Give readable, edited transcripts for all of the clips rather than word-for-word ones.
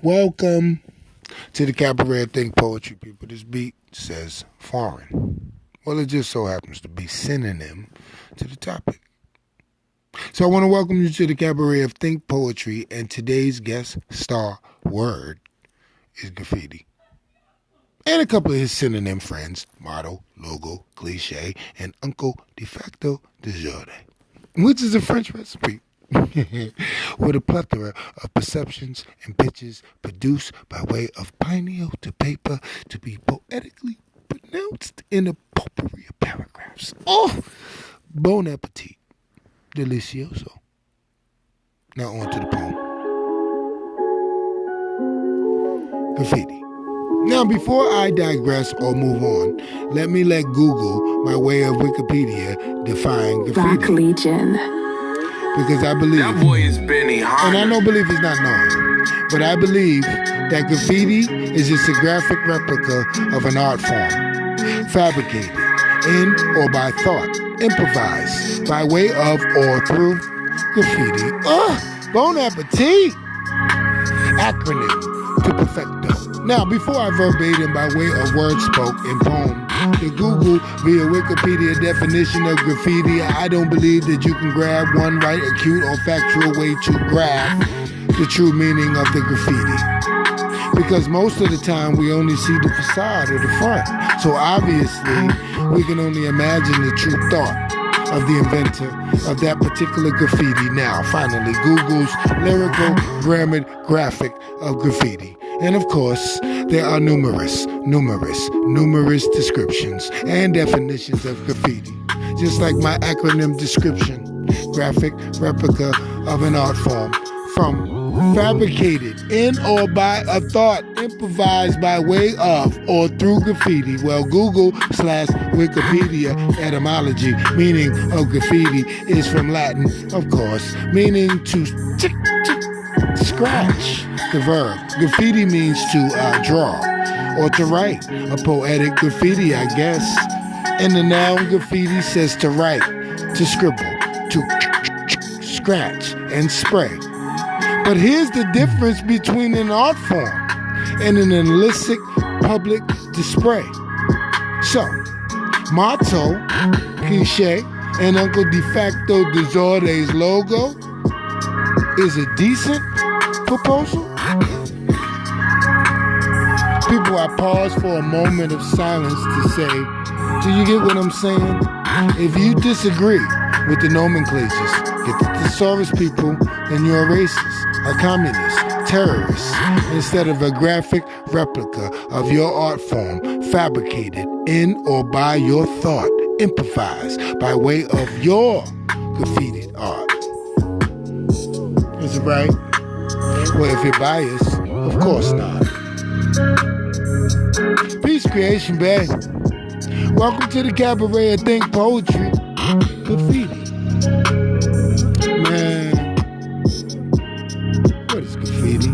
Welcome to the Cabaret Think Poetry, people. This beat says foreign. Well, it just so happens to be synonym to the topic. So I want to welcome you to the Cabaret of Think Poetry, and today's guest star word is Graffiti. And a couple of his synonym friends, motto, logo, cliche, and uncle de facto de jure, which is a French recipe. With a plethora of perceptions and pitches produced by way of pineal to paper to be poetically pronounced in a potpourri of paragraphs. Oh, bon appetit. Delicioso. Now on to the poem. Graffiti. Now, before I digress or move on, let me let Google, by way of Wikipedia, define graffiti. Rock Legion. Because I believe, that boy is Benny Hunter. And I know belief is not known, but I believe that graffiti is just a graphic replica of an art form, fabricated in or by thought, improvised by way of or through graffiti. Bon appetit! Acronym to perfecto. Now, before I verbatim by way of word spoke in poem, to Google via Wikipedia definition of graffiti, I don't believe that you can grab one right, acute, or factual way to grab the true meaning of the graffiti. Because most of the time we only see the facade or the front. So obviously, we can only imagine the true thought of the inventor of that particular graffiti. Now, finally, Google's lyrical, grammared graphic of graffiti. And of course, there are numerous descriptions and definitions of graffiti. Just like my acronym description, graphic replica of an art form, from fabricated in or by a thought, improvised by way of or through graffiti. Well, Google/Wikipedia etymology, meaning of graffiti, is from Latin, of course, meaning to scratch. The verb. Graffiti means to draw or to write. A poetic graffiti, I guess. And the noun graffiti says to write, to scribble, to scratch and spray. But here's the difference between an art form and an illicit public display. So, motto, cliche, and Uncle de facto de jure's logo is a decent proposal? People, I pause for a moment of silence to say, do you get what I'm saying? If you disagree with the nomenclatures, get the thesaurus people, then you're a racist, a communist, terrorist, instead of a graphic replica of your art form, fabricated in or by your thought, improvised by way of your graffitied art. Is it right? Well, if you're biased, of course not. Peace creation, babe. Welcome to the Cabaret of Think Poetry. Graffiti. Man, what is graffiti?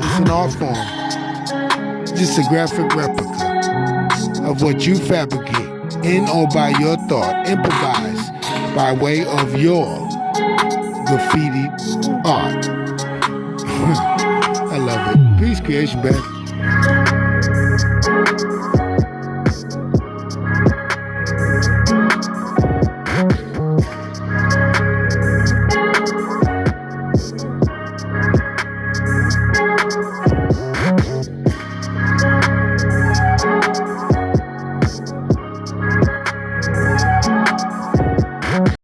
It's an art form. Just a graphic replica of what you fabricate in or by your thought, improvised by way of your graffiti art. I love it. Peace creation, babe.